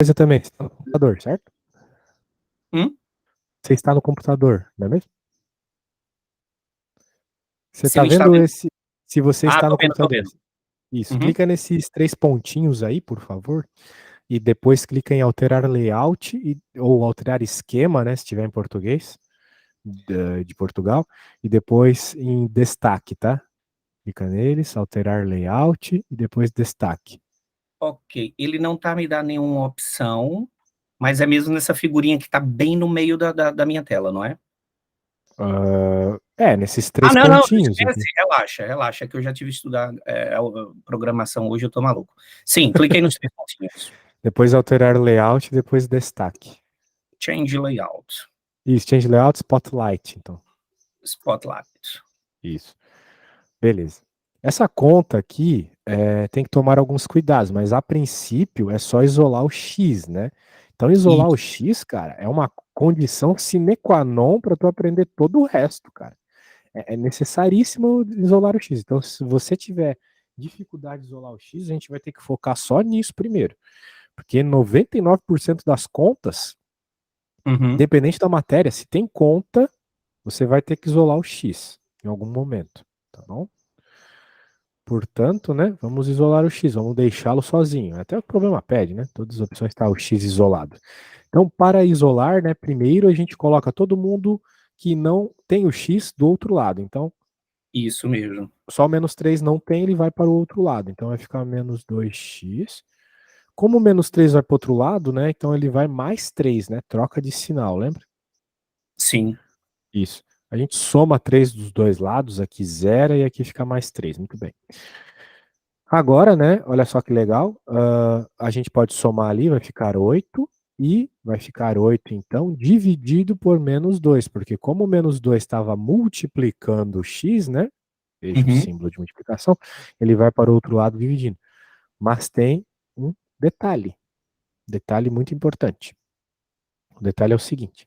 Coisa também, você está no computador, certo? Você está no computador, não é mesmo? Você Se está eu estava vendo vendo. esse. Se você está Tô no vendo, tô computador. vendo. Isso. Uhum. Clica nesses 3 pontinhos aí, por favor. E depois clica em alterar layout ou alterar esquema, né? Se tiver em português, de Portugal. E depois em destaque, tá? Clica neles, alterar layout e depois destaque. Ok. Ele não tá me dando nenhuma opção, mas é mesmo nessa figurinha que tá bem no meio da minha tela, não é? Nesses 3 Não, não, pontinhos esquece, aqui. relaxa, que eu já tive que estudar programação hoje, eu tô maluco. Sim, cliquei nos 3 pontinhos. Depois alterar layout e depois destaque. Change layout. Isso, change layout, spotlight, então. Spotlight. Isso. Beleza. Essa conta aqui tem que tomar alguns cuidados, mas a princípio é só isolar o X, né? Então, isolar o Isso. X, cara, é uma condição sine qua non para tu aprender todo o resto, cara. É necessaríssimo isolar o X. Então, se você tiver dificuldade de isolar o X, a gente vai ter que focar só nisso primeiro. Porque 99% das contas, Uhum. independente da matéria, se tem conta, você vai ter que isolar o X em algum momento, tá bom? Portanto, né, vamos isolar o X, vamos deixá-lo sozinho. Até o problema pede, né? Todas as opções está o X isolado. Então, para isolar, né, primeiro a gente coloca todo mundo que não tem o X do outro lado. Então, Isso mesmo. só o menos 3 não tem, ele vai para o outro lado. Então, vai ficar menos 2x. Como o menos 3 vai para o outro lado, né? Então, ele vai mais 3, né? Troca de sinal, lembra? Sim. Isso. A gente soma 3 dos dois lados, aqui zera e aqui fica mais 3. Muito bem. Agora, né? Olha só que legal. A gente pode somar ali, vai ficar 8. E vai ficar 8, então, dividido por menos 2. Porque como o menos 2 estava multiplicando o x, né? Veja o Uhum. símbolo de multiplicação, ele vai para o outro lado dividindo. Mas tem um detalhe. Detalhe muito importante. O detalhe é o seguinte.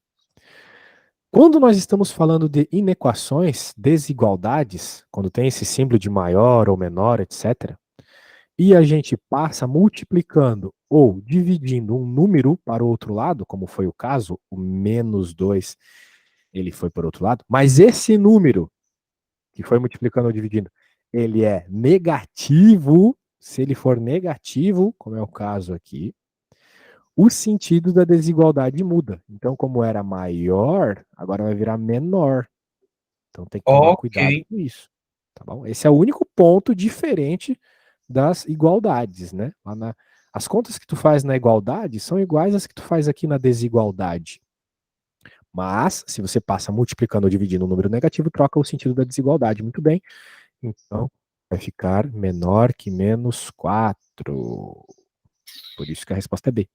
Quando nós estamos falando de inequações, desigualdades, quando tem esse símbolo de maior ou menor, etc., e a gente passa multiplicando ou dividindo um número para o outro lado, como foi o caso, o menos 2, ele foi para o outro lado, mas esse número que foi multiplicando ou dividindo, ele é negativo. Se ele for negativo, como é o caso aqui, o sentido da desigualdade muda. Então, como era maior, agora vai virar menor. Então tem que tomar Ok. cuidado com isso. Tá bom? Esse é o único ponto diferente das igualdades, né? As contas que tu faz na igualdade são iguais às que tu faz aqui na desigualdade. Mas, se você passa multiplicando ou dividindo um número negativo, troca o sentido da desigualdade. Muito bem. Então, vai ficar menor que menos 4. Por isso que a resposta é B.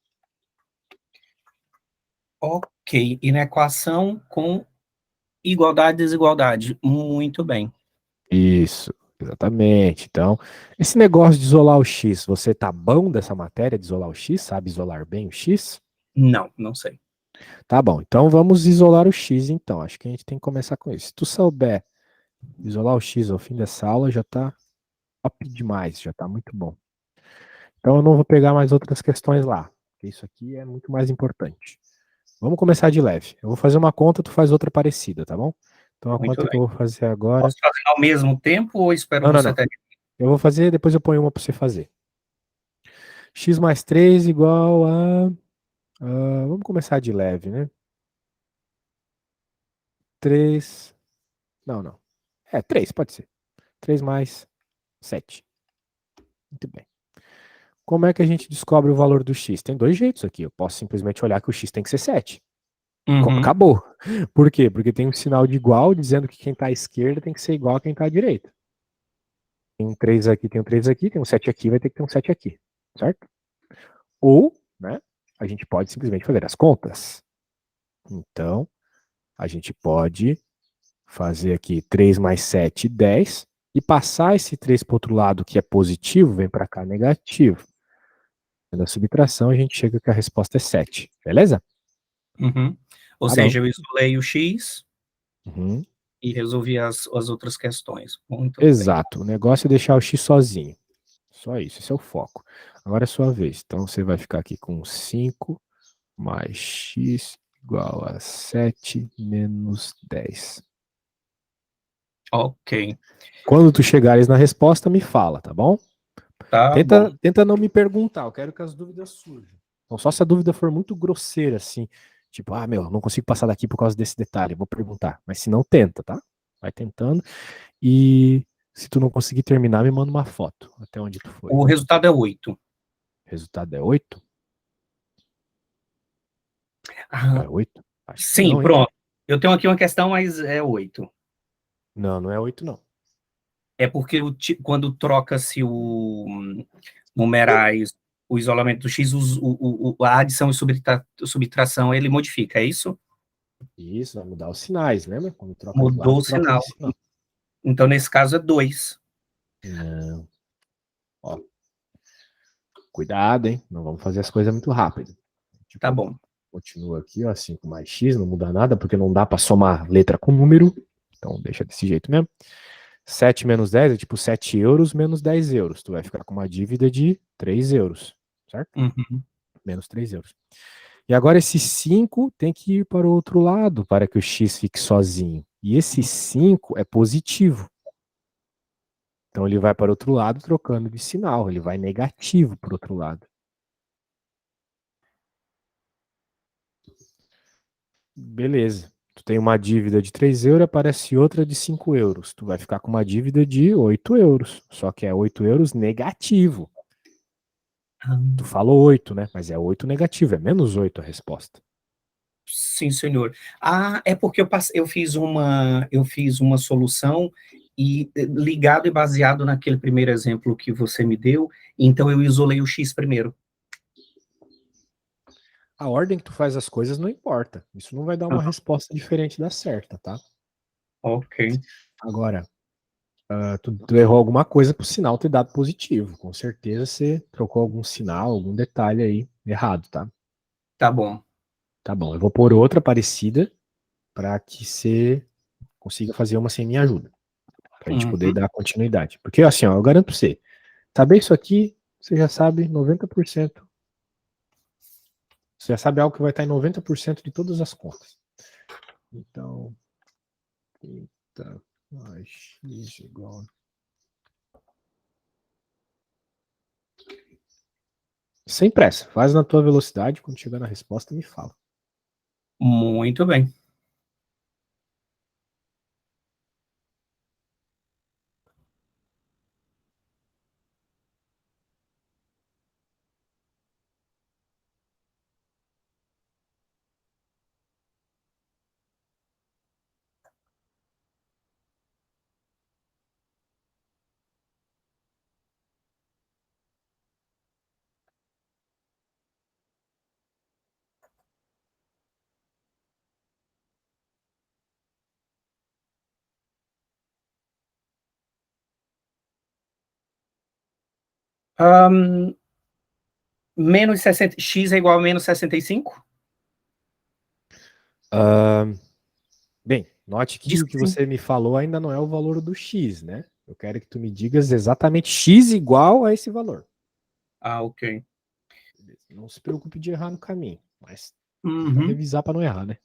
Ok. Inequação com igualdade e desigualdade. Muito bem. Isso, exatamente. Então, esse negócio de isolar o X, você tá bom dessa matéria de isolar o X? Sabe isolar bem o X? Não, não sei. Tá bom, então vamos isolar o X então. Acho que a gente tem que começar com isso. Se tu souber isolar o X ao fim dessa aula, já tá top demais, já tá muito bom. Então eu não vou pegar mais outras questões lá, porque isso aqui é muito mais importante. Vamos começar de leve. Eu vou fazer uma conta, tu faz outra parecida, tá bom? Então a Muito conta que bem. eu vou fazer agora. Posso fazer ao mesmo tempo ou espero Não, não, você não. terminar? Eu vou fazer, depois eu ponho uma para você fazer. X mais 3 igual a. Vamos começar de leve, né? 3. Não, não. 3, pode ser. 3 mais 7. Muito bem. Como é que a gente descobre o valor do x? Tem dois jeitos aqui. Eu posso simplesmente olhar que o x tem que ser 7. Uhum. Acabou. Por quê? Porque tem um sinal de igual dizendo que quem está à esquerda tem que ser igual a quem está à direita. Tem um 3 aqui, tem um 3 aqui, tem um 7 aqui, vai ter que ter um 7 aqui. Certo? Ou, né, a gente pode simplesmente fazer as contas. Então, a gente pode fazer aqui 3 mais 7, 10. E passar esse 3 para o outro lado, que é positivo, vem para cá negativo. Na subtração, a gente chega que a resposta é 7. Beleza? Uhum. Ou Tá bom. seja, eu isolei o X Uhum. e resolvi as outras questões. Muito bem. Exato. O negócio é deixar o x sozinho. Só isso, esse é o foco. Agora é sua vez. Então você vai ficar aqui com 5 mais x igual a 7 menos 10. Ok, Quando tu chegares na resposta, me fala, tá bom? tá bom. Tenta não me perguntar, eu quero que as dúvidas surjam. Então, só se a dúvida for muito grosseira, assim, tipo, ah, meu, não consigo passar daqui por causa desse detalhe, vou perguntar. Mas se não, tenta, tá? Vai tentando. E se tu não conseguir terminar, me manda uma foto até onde tu foi. O resultado é 8. O resultado é 8? Ah, É 8? Acho que sim, não, hein? pronto. Eu tenho aqui uma questão, mas é 8. Não, não é 8, não. É porque quando troca-se o numerais, o isolamento do x, a adição e subtração, ele modifica, é isso? Isso, vai mudar os sinais, lembra? Quando troca de Mudou lado, o troca de sinal. sinal. Então, nesse caso, é 2. Não. Ó, cuidado, hein? Não vamos fazer as coisas muito rápido. Tá Tipo, bom. continua aqui, ó, 5 mais x, não muda nada, porque não dá para somar letra com número. Então, deixa desse jeito mesmo. 7 menos 10 é tipo 7 euros menos 10 euros. Tu vai ficar com uma dívida de 3 euros, certo? Uhum. Menos 3 euros. E agora esse 5 tem que ir para o outro lado para que o x fique sozinho. E esse 5 é positivo. Então ele vai para o outro lado trocando de sinal. Ele vai negativo para o outro lado. Beleza. Tu tem uma dívida de 3 euros, aparece outra de 5 euros. Tu vai ficar com uma dívida de 8 euros. Só que é 8 euros negativo. Tu falou 8, né? Mas é 8 negativo, é menos 8 a resposta. Sim, senhor. Ah, é porque eu fiz uma solução e ligado e baseado naquele primeiro exemplo que você me deu, então eu isolei o x primeiro. A ordem que tu faz as coisas não importa. Isso não vai dar uma Aham, resposta diferente da certa, tá? ok. Agora, tu errou alguma coisa pro sinal ter dado positivo. Com certeza você trocou algum sinal, algum detalhe aí errado, tá? Tá bom. Tá bom, eu vou pôr outra parecida para que você consiga fazer uma sem minha ajuda. Pra gente poder Uhum. dar continuidade. Porque assim, ó, eu garanto pra você, saber isso aqui, você já sabe 90%. Você já sabe algo que vai estar em 90% de todas as contas. Então, 30 mais x igual. Sem pressa, faz na tua velocidade, quando chegar na resposta, me fala. Muito bem. Ahn, menos 60, x é igual a menos 65? Ah, bem, note que Diz o que que sim. você me falou ainda não é o valor do x, né? Eu quero que tu me digas exatamente x igual a esse valor. Ah, ok. Não se preocupe de errar no caminho, mas tenta Uhum. revisar para não errar, né?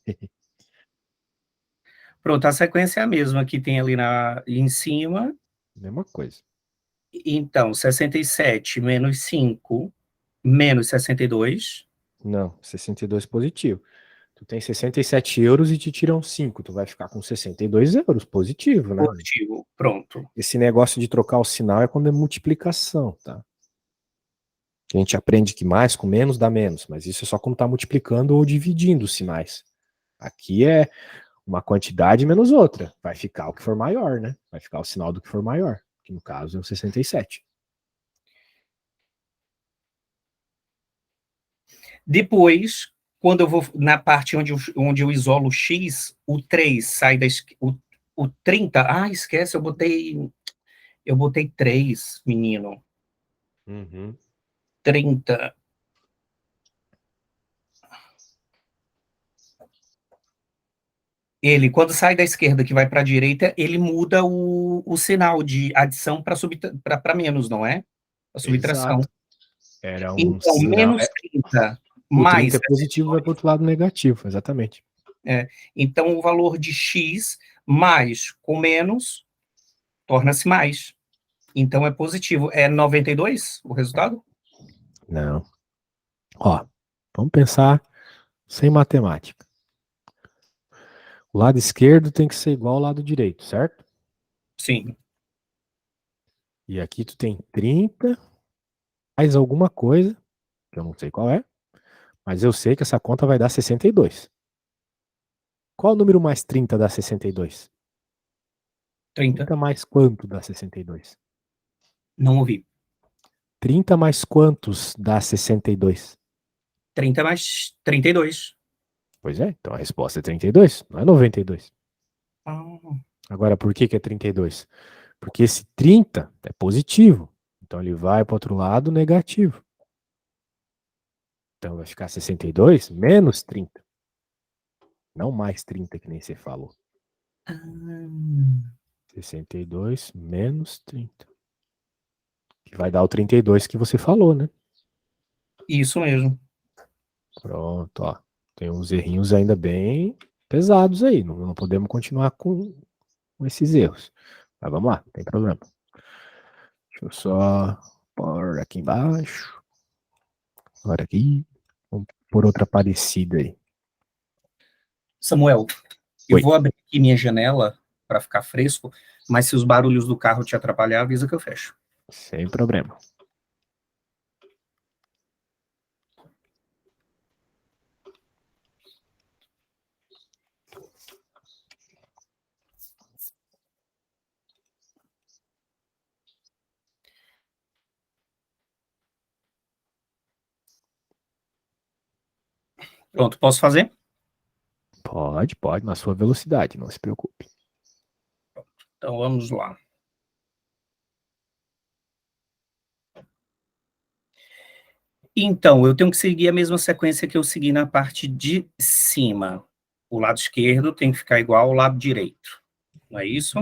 Pronto, a sequência é a mesma que tem ali em cima. Mesma coisa. Então, 67 menos 5 menos 62. Não, 62 positivo. Tu tem 67 euros e te tiram 5. Tu vai ficar com 62 euros positivo, né? Positivo. Pronto. Esse negócio de trocar o sinal é quando é multiplicação, tá? A gente aprende que mais com menos dá menos, mas isso é só quando tá multiplicando ou dividindo os sinais. Aqui é uma quantidade menos outra. Vai ficar o que for maior, né? Vai ficar o sinal do que for maior, que no caso é o 67. Depois, quando eu vou na parte onde eu isolo o x, o 3 sai o 30. Ah, esquece, eu botei 3, menino. Uhum. 30. Ele, quando sai da esquerda que vai para a direita, ele muda o sinal de adição para menos, não é? a subtração. Exato. Era um Então, sinal. menos 30 O mais 30 é positivo, vai para o outro lado negativo, exatamente. Então, o valor de x mais com menos torna-se mais. Então, é positivo. É 92 o resultado? Não. Ó, vamos pensar sem matemática. O lado esquerdo tem que ser igual ao lado direito, certo? Sim. E aqui tu tem 30 mais alguma coisa, que eu não sei qual é, mas eu sei que essa conta vai dar 62. Qual o número mais 30 dá 62? 30. 30 mais quanto dá 62? Não ouvi. 30 mais quantos dá 62? 30 mais 32. Pois é, então a resposta é 32, não é 92. Ah, Agora, por que é 32? Porque esse 30 é positivo, então ele vai para o outro lado negativo. Então vai ficar 62 menos 30. Não mais 30, que nem você falou. 62 menos 30. Que vai dar o 32 que você falou, né? isso mesmo. Pronto, ó. Tem uns errinhos ainda bem pesados aí. Não podemos continuar com esses erros. Mas vamos lá, não tem problema. Deixa eu só pôr aqui embaixo. Agora aqui. Vamos por outra parecida aí. Samuel, eu Oi. vou abrir aqui minha janela para ficar fresco, mas se os barulhos do carro te atrapalhar, avisa que eu fecho. Sem problema. Pronto, posso fazer? Pode, na sua velocidade, não se preocupe. Então vamos lá. Então, eu tenho que seguir a mesma sequência que eu segui na parte de cima. O lado esquerdo tem que ficar igual ao lado direito. Não é isso?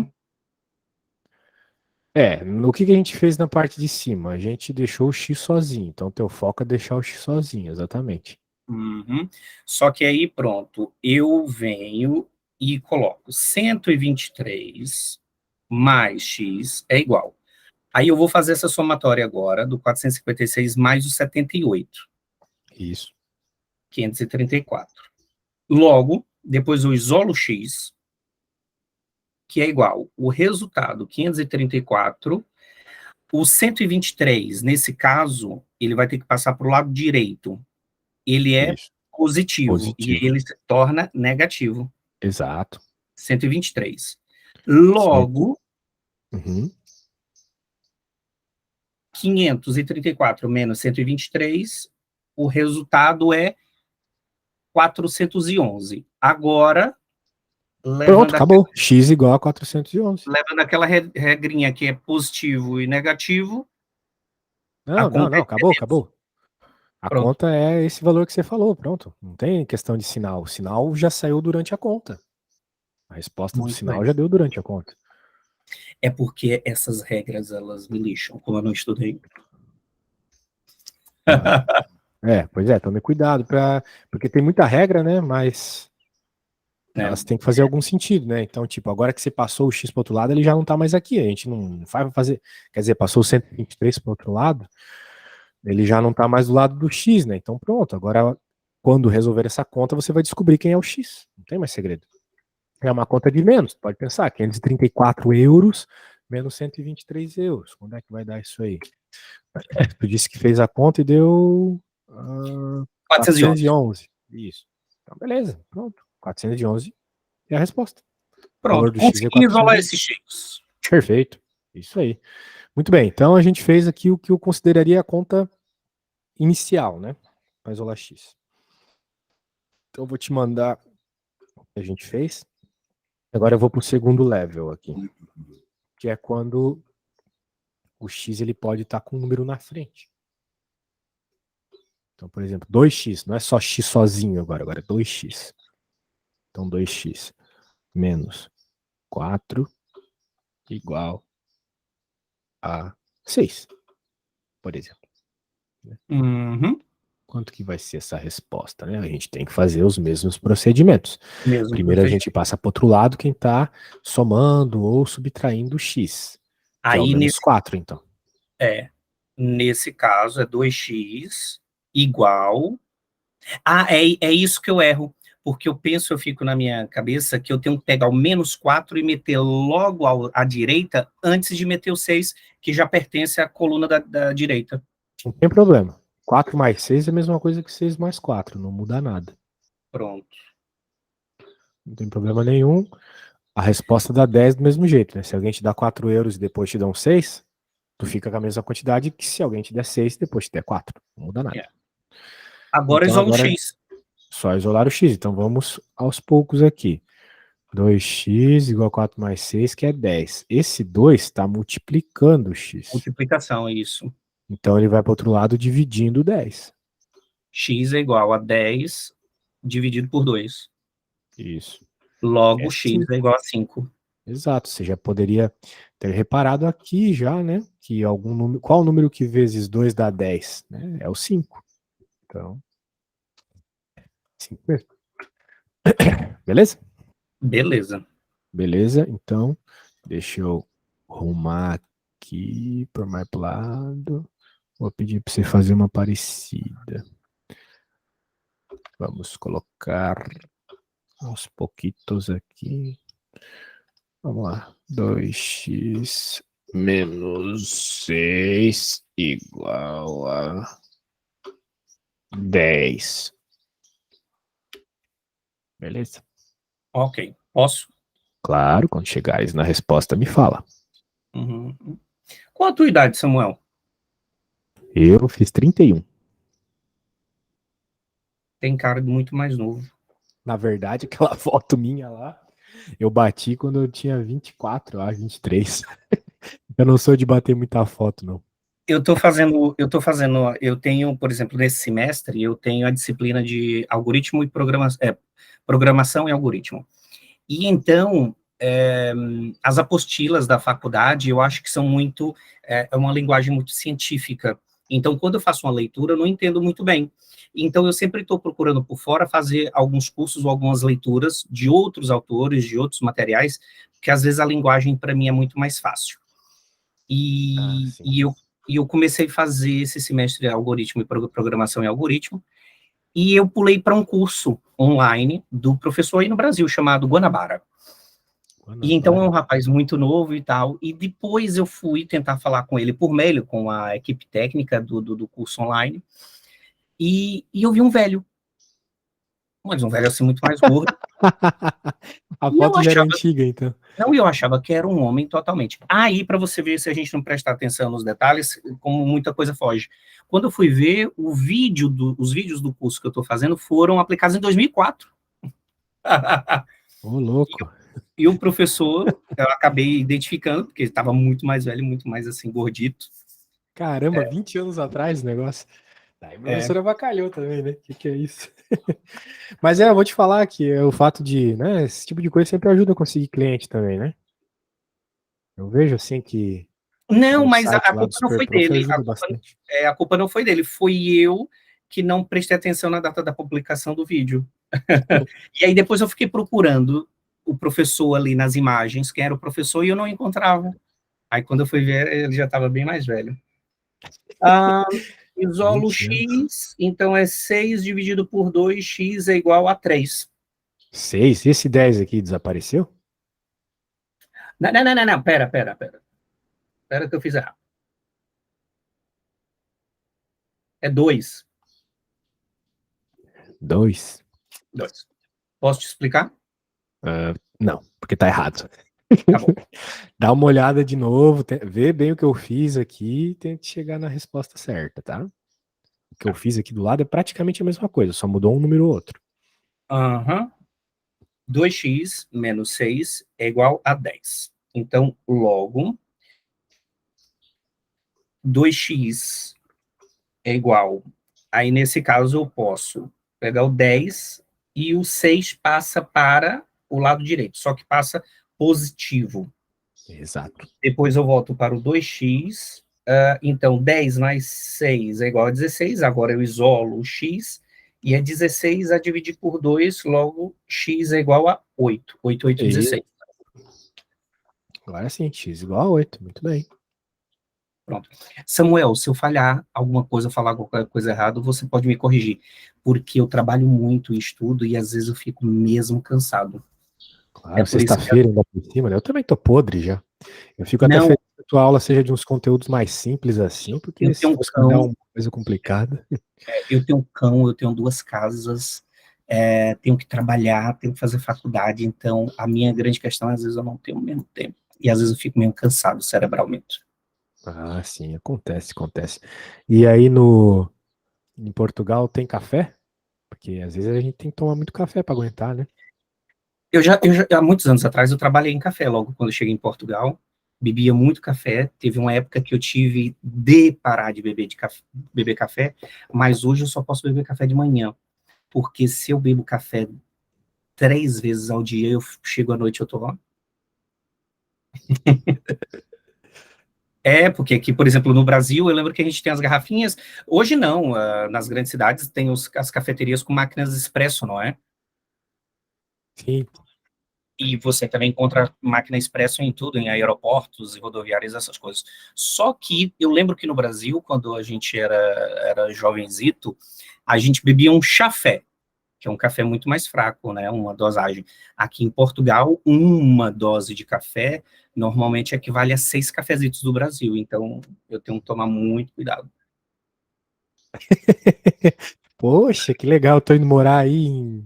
No que a gente fez na parte de cima? A gente deixou o X sozinho. Então, teu foco é deixar o X sozinho, exatamente. Uhum. Só que aí, pronto, eu venho e coloco 123 mais x é igual. Aí eu vou fazer essa somatória agora do 456 mais o 78, Isso. 534. Logo, depois eu isolo x, que é igual o resultado 534. O 123, nesse caso, ele vai ter que passar para o lado direito. Ele é Isso. positivo e Positivo. ele se torna negativo. Exato. 123. Cento- Logo, Uhum. 534 menos 123, o resultado é 411. Agora, Pronto, levando, acabou. X igual a 411. levando aquela regrinha que é positivo e negativo, a Não, conta é menos. acabou. A Pronto. conta é esse valor que você falou, pronto. Não tem questão de sinal. O sinal já saiu durante a conta. A resposta do Muito sinal bem. já deu durante a conta. É porque essas regras, elas me lixam, como eu não estudei. Aham. Pois é, tome cuidado, porque tem muita regra, né? Mas Né? elas têm que fazer algum sentido, né? Então, tipo, agora que você passou o X para outro lado, ele já não tá mais aqui. A gente não vai fazer. Quer dizer, passou o 123 para outro lado, ele já não tá mais do lado do X, né? Então, pronto. Agora, quando resolver essa conta, você vai descobrir quem é o X. Não tem mais segredo. É uma conta de menos, pode pensar, 534 euros menos 123 euros. Quando é que vai dar isso aí? Tu disse que fez a conta e deu 411. 411. Isso. Então, beleza, pronto. 411 é a resposta. O valor Pronto, do X é consegui isolar 411. esses cheios. Perfeito. Isso aí. Muito bem, então a gente fez aqui o que eu consideraria a conta inicial, né? Para isolar X. Então eu vou te mandar o que a gente fez. Agora eu vou para o segundo level aqui, que é quando o X ele pode estar com um número na frente. Então, por exemplo, 2x, não é só x sozinho agora é 2x. Então, 2x menos 4 igual a 6. por exemplo. Uhum. Quanto que vai ser essa resposta, né? A gente tem que fazer os mesmos procedimentos. Mesmo Primeiro a procedimento. gente passa para o outro lado quem está somando ou subtraindo x, que é o Aí, menos 4, então. nesse caso, é 2x igual... é isso que eu erro, porque eu fico na minha cabeça que eu tenho que pegar o menos 4 e meter logo à direita, antes de meter o 6, que já pertence à coluna da direita. Não tem problema. 4 mais 6 é a mesma coisa que 6 mais 4, não muda nada. Pronto. Não tem problema nenhum. A resposta dá 10 do mesmo jeito, né? Se alguém te dá 4 euros e depois te dá um 6, tu fica com a mesma quantidade que se alguém te der 6 e depois te der 4. Não muda nada. É. Agora Então isola o agora x. só isolar o x. Então vamos aos poucos aqui. 2x igual a 4 mais 6, que é 10. Esse 2 está multiplicando o x. Multiplicação, isso. Então ele vai para o outro lado dividindo 10. X é igual a 10 dividido por 2. Isso. Logo, É x é 5. igual a 5. Exato. Você já poderia ter reparado aqui já, né? Que algum número. Qual o número que vezes 2 dá 10? Né? É o 5. Então, 5 mesmo. Beleza? Beleza. Beleza. Então, deixa eu arrumar aqui por mais pro lado. Vou pedir para você fazer uma parecida. Vamos colocar aos pouquitos aqui. Vamos lá. 2x menos 6 igual a 10. Beleza? Ok. Posso? Claro, quando chegares na resposta, me fala. Uhum. Qual a tua idade, Samuel? Eu fiz 31. Tem cara de muito mais novo. Na verdade, aquela foto minha lá, eu bati quando eu tinha 24, eu acho, 23. Eu não sou de bater muita foto, não. Eu tenho, por exemplo, nesse semestre, eu tenho a disciplina de algoritmo e programação e algoritmo. E então, as apostilas da faculdade, eu acho que são muito, é uma linguagem muito científica. Então, quando eu faço uma leitura, eu não entendo muito bem. Então, eu sempre estou procurando por fora fazer alguns cursos ou algumas leituras de outros autores, de outros materiais, porque às vezes a linguagem, para mim, é muito mais fácil. Ah, E, sim. e, eu, e eu comecei a fazer esse semestre de algoritmo e programação em algoritmo, e eu pulei para um curso online do professor aí no Brasil, chamado Guanabara. E então é um Guanabara. rapaz muito novo e tal, e depois eu fui tentar falar com ele por mail, com a equipe técnica do curso online, e eu vi um velho, mas um velho assim muito mais gordo, A e eu foto já era achava, antiga, então. não, eu achava que era um homem totalmente. Aí, para você ver se a gente não prestar atenção nos detalhes, como muita coisa foge. Quando eu fui ver, os vídeos do curso que eu estou fazendo foram aplicados em 2004. Ô, louco. E o professor, eu acabei identificando, porque ele estava muito mais velho, muito mais assim, gordito. Caramba, 20 anos atrás o negócio. Aí a É, professora avacalhou também, né? O que é isso? Mas eu vou te falar que o fato de, né, esse tipo de coisa sempre ajuda a conseguir cliente também, né? Eu vejo assim que não, o mas site a lá do culpa não foi Superprof dele. ajuda bastante. A culpa não foi dele. Foi eu que não prestei atenção na data da publicação do vídeo. E aí depois eu fiquei procurando o professor ali nas imagens, quem era o professor, e eu não encontrava. Aí quando eu fui ver, ele já estava bem mais velho. Ah, isolo 20 anos. x, então é 6 dividido por 2, x é igual a 3. 6. Esse 10 aqui desapareceu? Não, pera. Pera que eu fiz errado. É 2. 2. 2. Posso te explicar? Não, porque tá errado. Tá bom. Dá uma olhada de novo, vê bem o que eu fiz aqui e tente chegar na resposta certa, tá? O que eu fiz aqui do lado é praticamente a mesma coisa, só mudou um número ou outro. Aham. 2x menos 6 é igual a 10. Então, logo, 2x é igual. Aí, nesse caso, eu posso pegar o 10 e o 6 passa para o lado direito, só que passa positivo. Exato. Depois eu volto para o 2x Então, 10 mais 6 é igual a 16, agora eu isolo o x, e é 16 a dividir por 2, logo x é igual a 8. 8, 8, E 16. agora sim, x igual a 8, muito bem. Pronto. Samuel, se eu falhar alguma coisa, falar qualquer coisa errada, você pode me corrigir, porque eu trabalho muito e estudo, e às vezes eu fico mesmo cansado. É Claro, por isso que sexta-feira ainda por cima, né? Eu também tô podre já. Eu fico até não, feliz que a tua aula seja de uns conteúdos mais simples assim, porque eu se tenho um fosse me dar cão, uma coisa complicada. eu tenho um cão, eu tenho 2 casas, tenho que trabalhar, tenho que fazer faculdade, então a minha grande questão, às vezes eu não tenho o mesmo tempo, e às vezes eu fico meio cansado cerebralmente. Ah, sim, acontece, acontece. E aí no em Portugal tem café? Porque às vezes a gente tem que tomar muito café para aguentar, né? Há muitos anos atrás, eu trabalhei em café, logo quando eu cheguei em Portugal, bebia muito café, teve uma época que eu tive de parar de beber café, mas hoje eu só posso beber café de manhã, porque se eu bebo café 3 vezes ao dia, eu chego à noite e eu tô lá. Porque aqui, por exemplo, no Brasil, eu lembro que a gente tem as garrafinhas, hoje não, nas grandes cidades tem as cafeterias com máquinas expresso, não é? Sim. E você também encontra máquina expresso em tudo, em aeroportos e rodoviárias, essas coisas. Só que eu lembro que no Brasil, quando a gente era jovenzito, a gente bebia um chafé, que é um café muito mais fraco, né? Uma dosagem. Aqui em Portugal, uma dose de café normalmente equivale a 6 cafezitos do Brasil. Então, eu tenho que tomar muito cuidado. Poxa, que legal, eu tô indo morar aí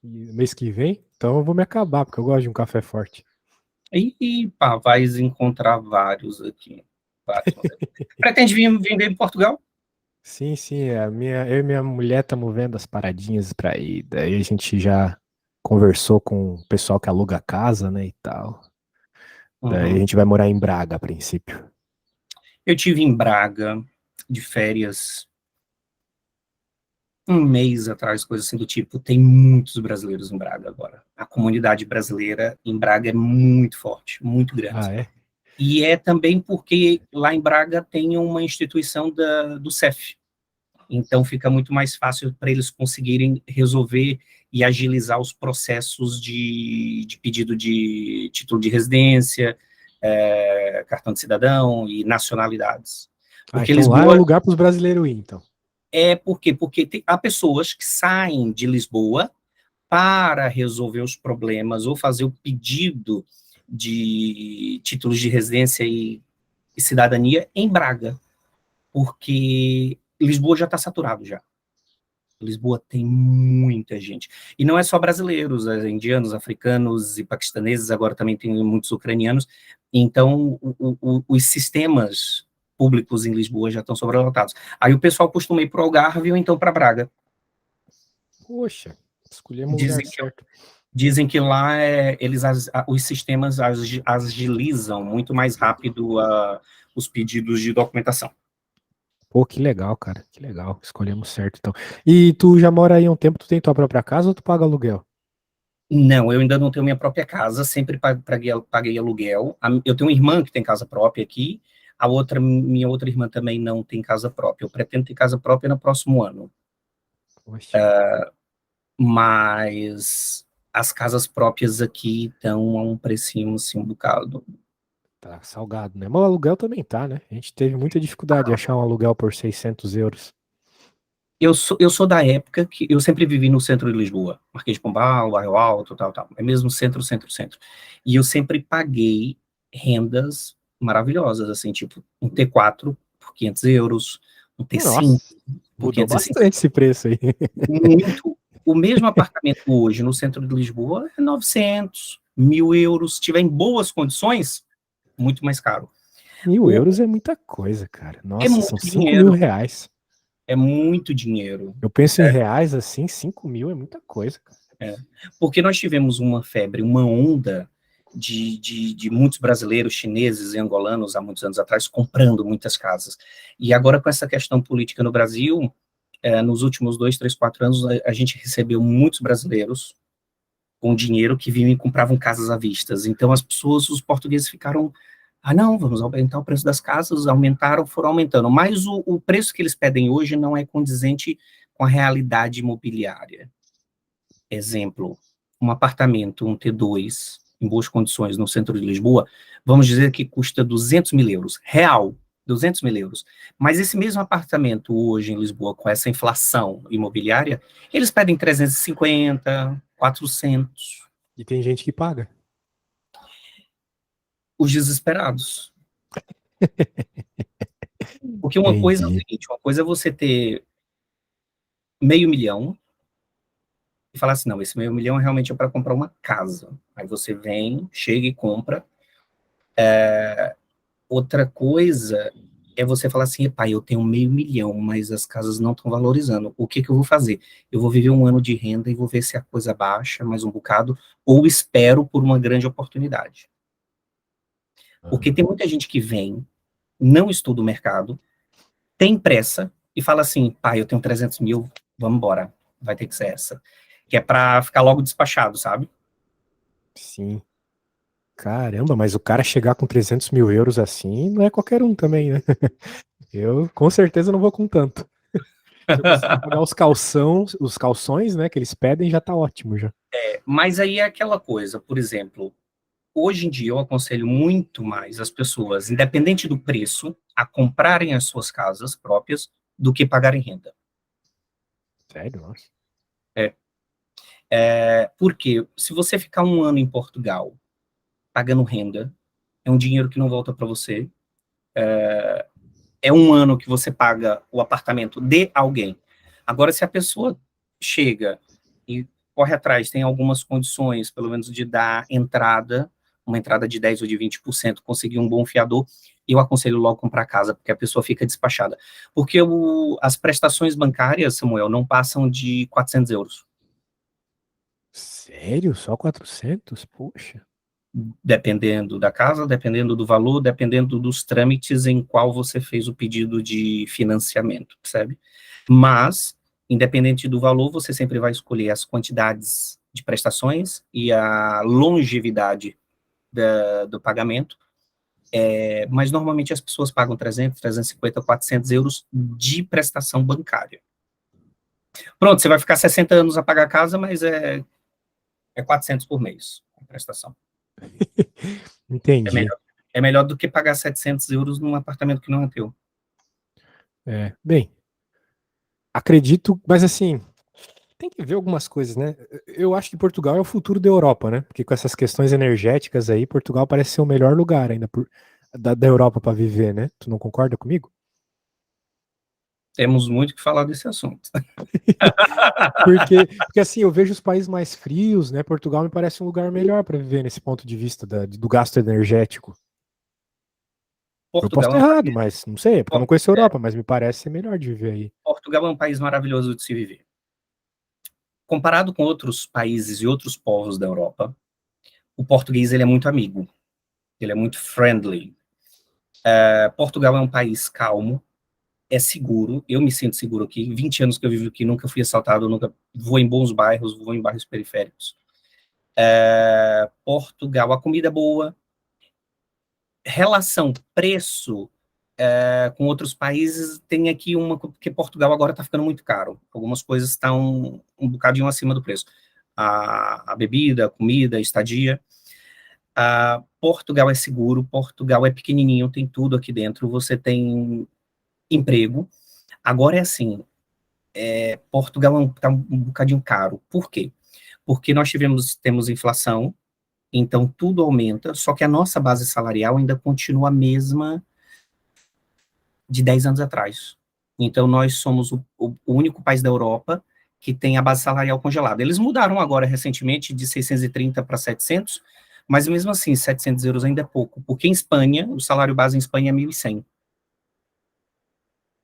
mês que vem, então eu vou me acabar, porque eu gosto de um café forte. E pá, vais encontrar vários aqui. Vários. Pretende vir em Portugal? Sim, sim, eu e minha mulher estamos vendo as paradinhas pra ir. Daí a gente já conversou com o pessoal que aluga a casa, né, e tal. Daí a Uhum. gente vai morar em Braga a princípio. Eu tive em Braga de férias um mês atrás, coisa assim do tipo. Tem muitos brasileiros em Braga agora. A comunidade brasileira em Braga é muito forte, muito grande. Ah, é? E é também porque lá em Braga tem uma instituição do CEF. Então fica muito mais fácil para eles conseguirem resolver e agilizar os processos de pedido de título de residência, cartão de cidadão e nacionalidades. Ah, Porque então lá é o Lisboa lugar para os brasileiros ir, então. porque há pessoas que saem de Lisboa para resolver os problemas ou fazer o pedido de títulos de residência e cidadania em Braga, porque Lisboa já está saturado já. Lisboa tem muita gente. E não é só brasileiros, indianos, africanos e paquistaneses, agora também tem muitos ucranianos. Então, os sistemas públicos em Lisboa já estão sobrelotados. Aí o pessoal costuma ir para o Algarve ou então para Braga. Poxa, escolhemos o lugar Dizem que, certo. dizem que lá os sistemas agilizam muito mais rápido os pedidos de documentação. Pô, que legal, cara, que legal. Escolhemos certo, então. E tu já mora aí há um tempo, tu tem tua própria casa ou tu paga aluguel? Não, eu ainda não tenho minha própria casa, sempre paguei aluguel. Eu tenho uma irmã que tem casa própria aqui, minha outra irmã também não tem casa própria. Eu pretendo ter casa própria no próximo ano, Poxa, mas as casas próprias aqui estão a um precinho, assim, um bocado. tá salgado, né? Mas o aluguel também tá, né? A gente teve muita dificuldade de achar um aluguel por 600 euros. Eu sou da época que eu sempre vivi no centro de Lisboa, Marquês de Pombal, Bairro Alto, tal, tal. É mesmo centro, centro, centro. E eu sempre paguei rendas maravilhosas, assim, tipo, um T4 por 500 euros, um T5 Nossa, por mudou 550. bastante esse preço aí. Muito. O mesmo apartamento hoje no centro de Lisboa é 900, 1.000 euros. Se tiver em boas condições, muito mais caro. 1.000 euros é muita coisa, cara. É Nossa, são muito 5 mil dinheiro. reais. É muito dinheiro. Eu penso em reais assim, 5 mil é muita coisa, cara. É, porque nós tivemos uma febre, uma onda de muitos brasileiros, chineses e angolanos há muitos anos atrás comprando muitas casas. E agora com essa questão política no Brasil, nos últimos 2, 3, 4 anos, a gente recebeu muitos brasileiros com dinheiro que vinham e compravam casas à vista. Então as pessoas, os portugueses ficaram, Ah, não, vamos aumentar o preço das casas, aumentaram, foram aumentando, mas o preço que eles pedem hoje não é condizente com a realidade imobiliária. Exemplo, um apartamento, um T2, em boas condições, no centro de Lisboa, vamos dizer que custa 200 mil euros, real, 200 mil euros. Mas esse mesmo apartamento hoje em Lisboa, com essa inflação imobiliária, eles pedem 350, 400. E tem gente que paga. Os desesperados. Porque uma coisa é o Entendi. seguinte, uma coisa é você ter meio milhão e falar assim, não, esse meio milhão realmente é para comprar uma casa. Aí você vem, chega e compra. Outra coisa é você falar assim, pai, eu tenho meio milhão, mas as casas não estão valorizando. O que que eu vou fazer? Eu vou viver um ano de renda e vou ver se a coisa baixa mais um bocado, ou espero por uma grande oportunidade. Porque tem muita gente que vem, não estuda o mercado, tem pressa e fala assim, pai, eu tenho 300 mil, vamos embora, vai ter que ser essa. Que é para ficar logo despachado, sabe? Sim. Caramba, mas o cara chegar com 300 mil euros assim não é qualquer um também, né? Eu com certeza não vou com tanto. Se eu conseguir pagar os calções, né, que eles pedem, já tá ótimo já. Mas aí é aquela coisa, por exemplo, hoje em dia eu aconselho muito mais as pessoas, independente do preço, a comprarem as suas casas próprias do que pagarem renda. Sério, nossa. Porque se você ficar um ano em Portugal pagando renda, é um dinheiro que não volta para você, é um ano que você paga o apartamento de alguém. Agora, se a pessoa chega e corre atrás, tem algumas condições, pelo menos de dar entrada, uma entrada de 10 ou de 20%, conseguir um bom fiador, eu aconselho logo comprar casa, porque a pessoa fica despachada. Porque as prestações bancárias, Samuel, não passam de 400 euros, Sério? Só 400? Poxa. dependendo da casa, dependendo do valor, dependendo dos trâmites em qual você fez o pedido de financiamento, percebe? Mas, independente do valor, você sempre vai escolher as quantidades de prestações e a longevidade do pagamento, mas normalmente as pessoas pagam 300, 350, 400 euros de prestação bancária. Pronto, você vai ficar 60 anos a pagar a casa, mas é 400 por mês a prestação. É Entendi. melhor, é melhor do que pagar 700 euros num apartamento que não é teu. É, bem, acredito, mas assim, tem que ver algumas coisas, né? Eu acho que Portugal é o futuro da Europa, né? Porque com essas questões energéticas aí, Portugal parece ser o melhor lugar ainda da Europa para viver, né? Tu não concorda comigo? Temos muito que falar desse assunto. Porque assim, eu vejo os países mais frios, né? Portugal me parece um lugar melhor para viver nesse ponto de vista do gasto energético. Eu posso Portugal é estar um errado, país, mas não sei, é porque eu não conheço a Europa, mas me parece ser melhor de viver aí. Portugal é um país maravilhoso de se viver. Comparado com outros países e outros povos da Europa, o português ele é muito amigo, ele é muito friendly. Portugal é um país calmo, é seguro, eu me sinto seguro aqui, 20 anos que eu vivo aqui, nunca fui assaltado, nunca vou em bons bairros, vou em bairros periféricos. Portugal, a comida é boa, relação preço com outros países, tem aqui uma, porque Portugal agora está ficando muito caro, algumas coisas estão um bocadinho acima do preço. A bebida, a comida, a estadia. Portugal é seguro, Portugal é pequenininho, tem tudo aqui dentro, você tem emprego. Agora é assim, Portugal está um bocadinho caro. Por quê? Porque nós temos inflação, então tudo aumenta, só que a nossa base salarial ainda continua a mesma de 10 anos atrás. Então, nós somos o único país da Europa que tem a base salarial congelada. Eles mudaram agora, recentemente, de 630 para 700, mas mesmo assim, 700 euros ainda é pouco, porque em Espanha, o salário base em Espanha é 1.100.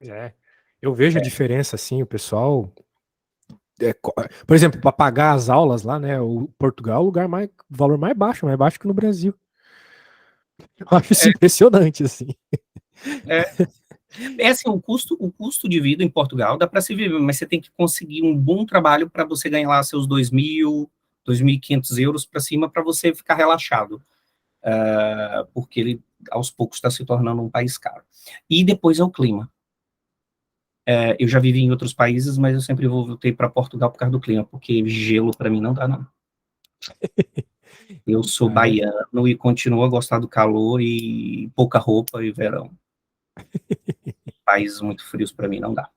É. Eu vejo a diferença, assim, o pessoal. Por exemplo, para pagar as aulas lá, né? O Portugal é o lugar mais, o valor mais baixo que no Brasil. Eu acho isso impressionante, assim. É, é assim, o custo de vida em Portugal dá para se viver, mas você tem que conseguir um bom trabalho para você ganhar lá seus 2.000, 2.500 euros para cima, para você ficar relaxado. Porque aos poucos está se tornando um país caro. E depois é o clima. Eu já vivi em outros países, mas eu sempre voltei para Portugal por causa do clima, porque gelo para mim não dá, não. Eu sou baiano e continuo a gostar do calor e pouca roupa e verão. Países muito frios para mim não dá.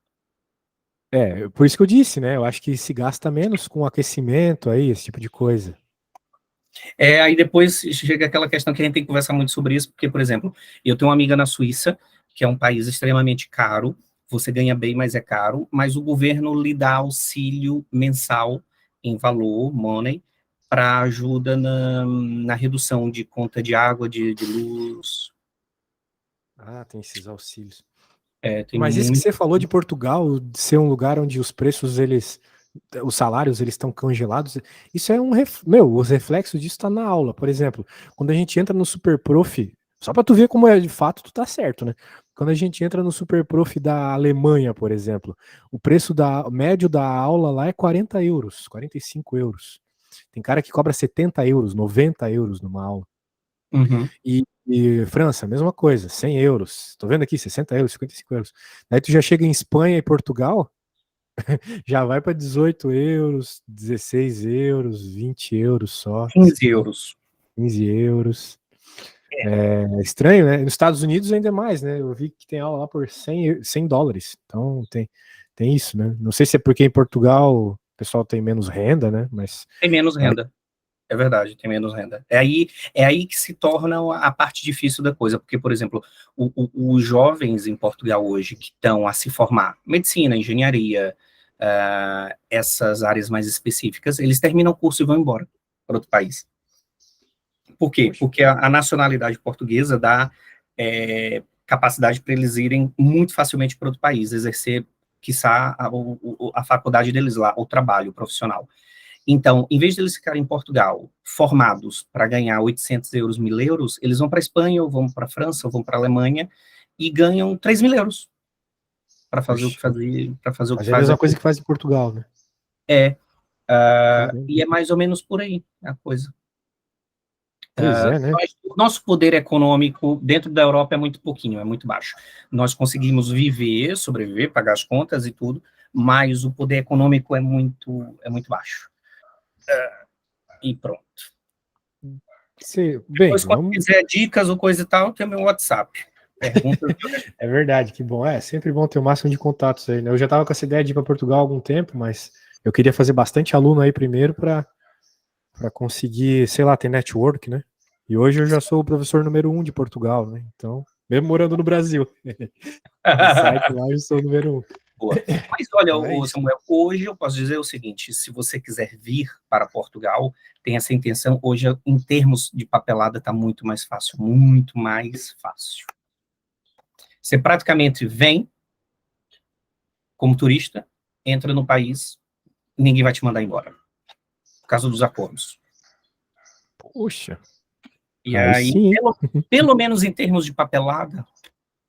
Por isso que eu disse, né? Eu acho que se gasta menos com aquecimento aí, esse tipo de coisa. Aí depois chega aquela questão que a gente tem que conversar muito sobre isso, porque, por exemplo, eu tenho uma amiga na Suíça, que é um país extremamente caro, você ganha bem, mas é caro, mas o governo lhe dá auxílio mensal em valor, money, para ajuda na redução de conta de água, de luz. Ah, tem esses auxílios. Tem Mas isso que muito... você falou de Portugal, de ser um lugar onde os preços, os salários, eles estão congelados, isso é os reflexos disso tá na aula. Por exemplo, quando a gente entra no Super Prof, só para tu ver como é de fato, tu tá certo, né? Quando a gente entra no Super Prof da Alemanha, por exemplo, o preço médio da aula lá é 40 euros, 45 euros. Tem cara que cobra 70 euros, 90 euros numa aula. Uhum. E França, mesma coisa, 100 euros. Tô vendo aqui, 60 euros, 55 euros. Daí tu já chega em Espanha e Portugal, já vai para 18 euros, 16 euros, 20 euros só. 15 euros. 15 euros. É estranho, né? Nos Estados Unidos ainda mais, né? Eu vi que tem aula lá por 100 dólares. Então tem isso, né? Não sei se é porque em Portugal o pessoal tem menos renda, né? Mas Tem menos renda. É verdade, tem menos renda. É aí que se torna a parte difícil da coisa, porque, por exemplo, os jovens em Portugal hoje que estão a se formar, medicina, engenharia, essas áreas mais específicas, eles terminam o curso e vão embora para outro país. Por quê? Porque a nacionalidade portuguesa dá capacidade para eles irem muito facilmente para outro país, exercer, quiçá, a faculdade deles lá, o trabalho profissional. Então, em vez de eles ficarem em Portugal formados para ganhar 800 euros, 1.000 euros, eles vão para a Espanha, ou vão para a França, ou vão para a Alemanha, e ganham 3.000 euros para fazer o que fazer a faz mesma aqui. coisa que faz em Portugal, né? E é mais ou menos por aí a coisa. Pois é, né? O nosso poder econômico dentro da Europa é muito pouquinho, é muito baixo. Nós conseguimos viver, sobreviver, pagar as contas e tudo, mas o poder econômico é muito baixo. E pronto. Bem, Depois, quando quiser dicas ou coisa e tal, tem o meu WhatsApp. Perguntas. É verdade, que bom. É sempre bom ter o máximo de contatos aí, né? Eu já tava com essa ideia de ir para Portugal há algum tempo, mas eu queria fazer bastante aluno aí primeiro para conseguir, sei lá, ter network, né? E hoje eu já sou o professor número 1 de Portugal, né? Então, mesmo morando no Brasil, no site lá eu sou o número 1. Boa. Mas olha, Então Samuel, hoje eu posso dizer o seguinte: se você quiser vir para Portugal, tem essa intenção, hoje, em termos de papelada, está muito mais fácil, muito mais fácil. Você praticamente vem como turista, entra no país, ninguém vai te mandar embora, por causa dos acordos. Poxa. E aí pelo menos em termos de papelada,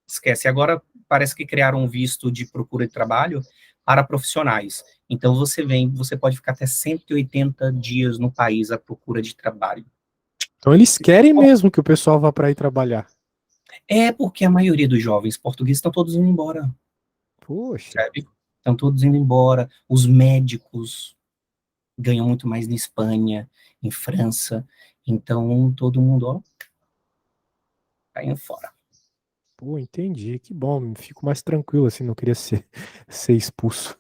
esquece. Agora parece que criaram um visto de procura de trabalho para profissionais. Então você pode ficar até 180 dias no país à procura de trabalho. Então eles querem mesmo que o pessoal vá para ir trabalhar. É porque a maioria dos jovens portugueses estão todos indo embora. Poxa. Sabe? Estão todos indo embora. Os médicos ganham muito mais na Espanha, em França. Então todo mundo, ó, tá indo fora. Pô, entendi. Que bom. Fico mais tranquilo assim, não queria ser expulso.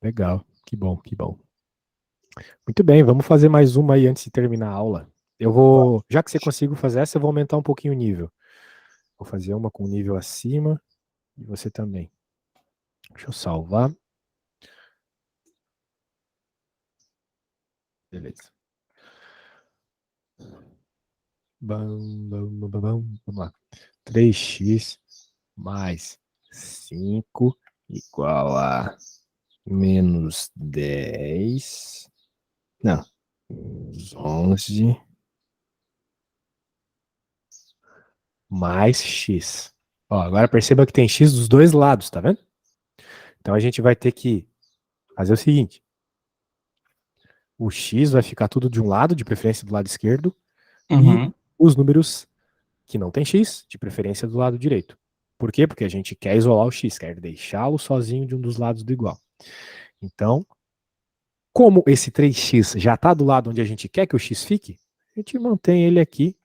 Legal. Que bom, que bom. Muito bem, vamos fazer mais uma aí antes de terminar a aula. Já que você conseguiu fazer essa, eu vou aumentar um pouquinho o nível. Vou fazer uma com nível acima e você também. Deixa eu salvar. Beleza. Vamos lá. 3x mais 5 igual a menos 10. Não. 11 mais x. Ó, agora perceba que tem x dos dois lados, tá vendo? Então a gente vai ter que fazer o seguinte. O x vai ficar tudo de um lado, de preferência do lado esquerdo, e os números que não tem x, de preferência do lado direito. Por quê? Porque a gente quer isolar o x, quer deixá-lo sozinho de um dos lados do igual. Então, como esse 3x já está do lado onde a gente quer que o x fique, a gente mantém ele aqui,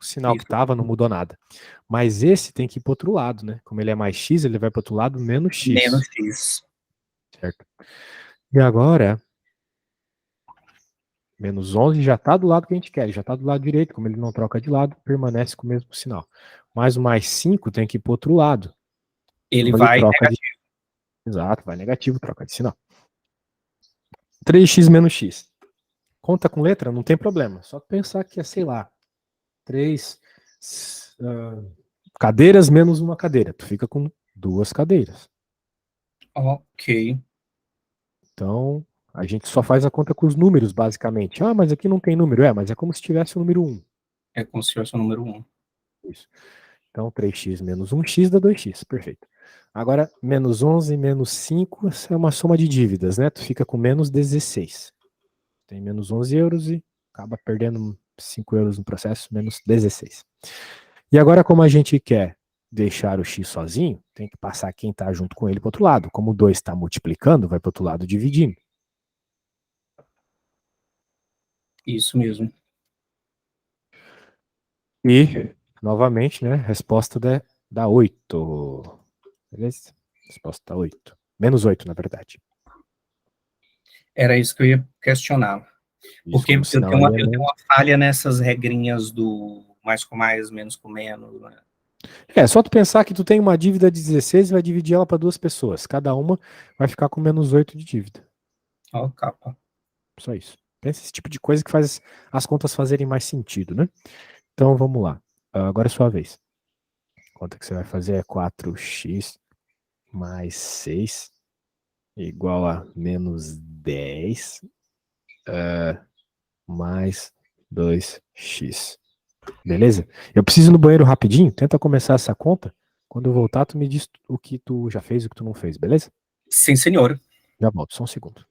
o sinal que Isso. estava, não mudou nada. Mas esse tem que ir para o outro lado, né? Como ele é mais x, ele vai para o outro lado menos x. Menos x. Certo? E agora, menos 11 já está do lado que a gente quer, já está do lado direito, como ele não troca de lado, permanece com o mesmo sinal. Mas o mais 5 tem que ir para o outro lado. Ele Como ele vai troca negativo. de... Exato, vai negativo, troca de sinal. 3x menos x. Conta com letra? Não tem problema. Só pensar que é, sei lá, 3 cadeiras menos uma cadeira. Tu fica com 2 cadeiras. Ok. Então, a gente só faz a conta com os números, basicamente. Ah, mas aqui não tem número. É, mas é como se tivesse o número 1. É como se fosse o número 1. Isso. Então, 3x menos 1x dá 2x. Perfeito. Agora, menos 11 menos 5, essa é uma soma de dívidas, né? Tu fica com menos 16. Tem menos 11 euros e acaba perdendo 5 euros no processo, menos 16. E agora, como a gente quer deixar o x sozinho, tem que passar quem está junto com ele para o outro lado. Como o 2 está multiplicando, vai para o outro lado dividindo. Isso mesmo. E, novamente, né, resposta dá 8. Beleza? Resposta dá 8. Menos 8, na verdade. Era isso que eu ia questionar. Isso, Porque como o sinal ali é eu tenho menos. uma falha nessas regrinhas do mais com mais, menos com menos. Né? É, só tu pensar que tu tem uma dívida de 16 e vai dividir ela para 2 pessoas. Cada uma vai ficar com menos 8 de dívida. Ó, capa. Só isso. Pensa esse tipo de coisa que faz as contas fazerem mais sentido, né? Então vamos lá. Agora é sua vez. A conta que você vai fazer é 4x mais 6 igual a menos 10 mais 2x. Beleza? Eu preciso ir no banheiro rapidinho. Tenta começar essa conta. Quando eu voltar, tu me diz o que tu já fez e o que tu não fez, beleza? Sim, senhor. Já volto, só um segundo.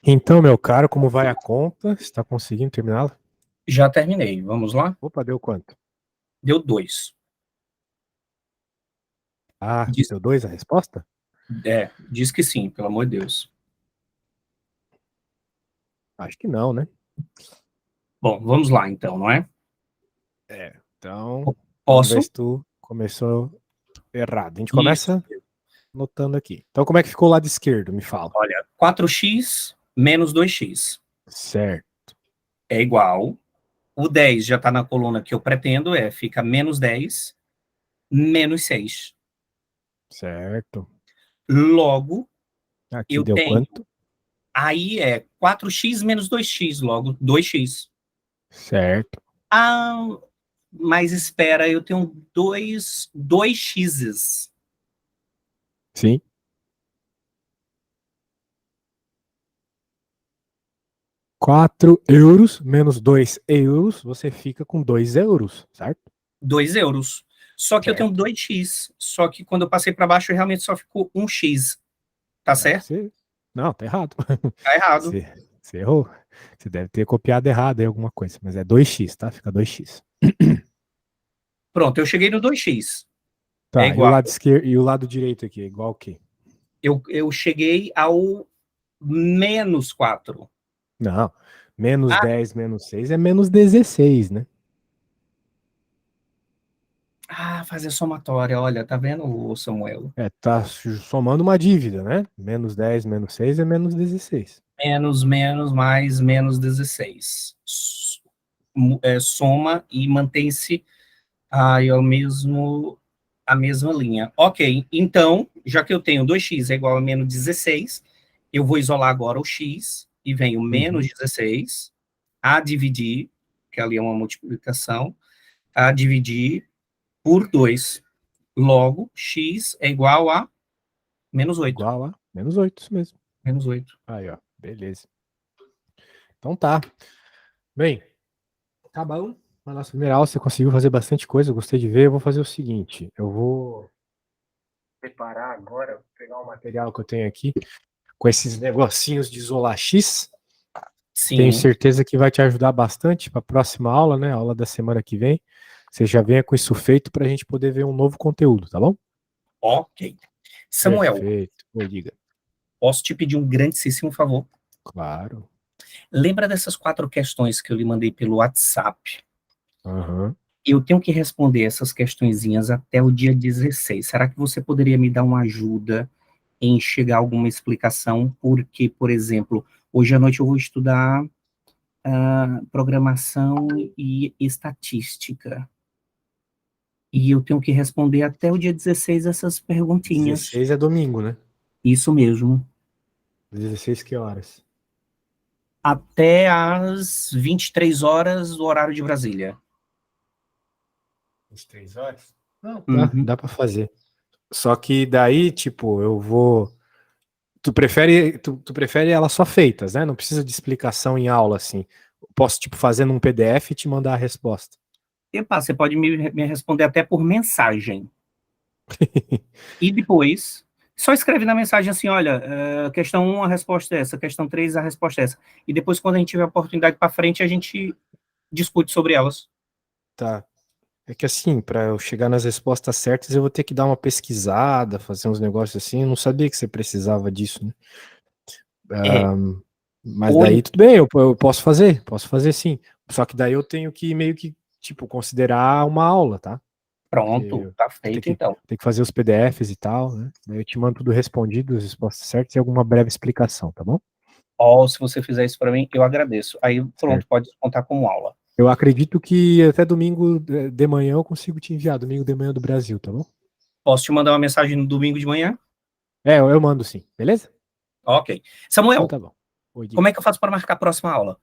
Então, meu caro, como vai a conta? Está conseguindo terminá-la? Já terminei. Vamos lá? Opa, deu quanto? Deu 2. Ah, Diz- deu 2 a resposta? Diz que sim, pelo amor de Deus. Acho que não, né? Bom, vamos lá então, não é? Então, vamos ver Posso? se tu começou errado. A gente Isso. começa notando aqui. Então, como é que ficou o lado esquerdo? Me fala. Olha, 4x menos 2x Certo, é igual. O 10 já está na coluna que eu pretendo, fica menos 10 menos 6. certo. Logo, Aqui eu deu tenho. quanto? Aí é 4x menos 2x, logo 2x. Certo. Ah, mas espera, eu tenho dois x's. Sim. 4 € menos 2 €, você fica com 2 €, certo? 2 euros. Só que eu tenho Certo. 2x. Só que quando eu passei para baixo, realmente só ficou 1x. Tá Aí certo? você. Não, tá errado. Tá errado. Você errou. Você deve ter copiado errado aí alguma coisa. Mas é 2x, tá? Fica 2x. Pronto, eu cheguei no 2x. É Tá, e o igual. lado esquerdo e o lado direito aqui, é igual o quê? Eu cheguei ao menos 4. Não. Menos Ah, 10 menos 6 é menos 16, né? fazer somatória. Olha, tá vendo, Samuel? É, tá somando uma dívida, né? Menos 10 menos 6 é menos 16. Menos, menos, mais, menos 16. Soma e mantém-se a mesma linha. Ok, então, já que eu tenho 2x é igual a menos 16, eu vou isolar agora o x, e vem o menos Uhum. 16, a dividir, que ali é uma multiplicação, a dividir por 2. Logo, x é igual a menos 8. Igual a menos 8, isso mesmo. Menos 8. Aí, ó. Beleza. Então tá. Bem, tá bom. Na nossa primeira aula você conseguiu fazer bastante coisa, eu gostei de ver. Eu vou fazer o seguinte: eu vou preparar agora, pegar o material que eu tenho aqui, com esses negocinhos de isolar X. Tenho Sim, certeza que vai te ajudar bastante para a próxima aula, né? A aula da semana que vem. Você já venha com isso feito para a gente poder ver um novo conteúdo, tá bom? ok. Samuel, Perfeito. Oi, diga. posso te pedir um grandíssimo favor? Claro. Lembra dessas 4 questões que eu lhe mandei pelo WhatsApp? Aham. Eu tenho que responder essas questõezinhas até o dia 16. Será que você poderia me dar uma ajuda em chegar a alguma explicação? Porque, por exemplo, hoje à noite eu vou estudar programação e estatística. E eu tenho que responder até o dia 16 essas perguntinhas. 16 é domingo, né? Isso mesmo. 16 que horas? Até às 23 horas do horário de Brasília. 23 horas? Não, tá, Uhum. dá para fazer. Só que daí, tipo, eu vou. Tu prefere elas só feitas, né? Não precisa de explicação em aula, assim. Eu posso, tipo, fazer num PDF e te mandar a resposta. Epa, você pode me responder até por mensagem. E depois, só escreve na mensagem assim, olha, questão 1, a resposta é essa, questão 3, a resposta é essa. E depois, quando a gente tiver a oportunidade para frente, a gente discute sobre elas. Tá. É que assim, para eu chegar nas respostas certas, eu vou ter que dar uma pesquisada, fazer uns negócios assim. Eu não sabia que você precisava disso, né? É, Mas ou daí tudo bem, eu posso fazer sim. Só que daí eu tenho que meio que, tipo, considerar uma aula, tá? Porque pronto, tá eu tenho feito que, então. tenho que fazer os PDFs e tal, né? Daí eu te mando tudo respondido, as respostas certas e alguma breve explicação, tá bom? Ó, se você fizer isso para mim, eu agradeço. Aí, pronto, Certo. pode contar como aula. Eu acredito que até domingo de manhã eu consigo te enviar, domingo de manhã do Brasil, tá bom? Posso te mandar uma mensagem no domingo de manhã? É, eu mando sim, beleza? Ok. Então Samuel, tá bom. Oi, como diga. é que eu faço para marcar a próxima aula?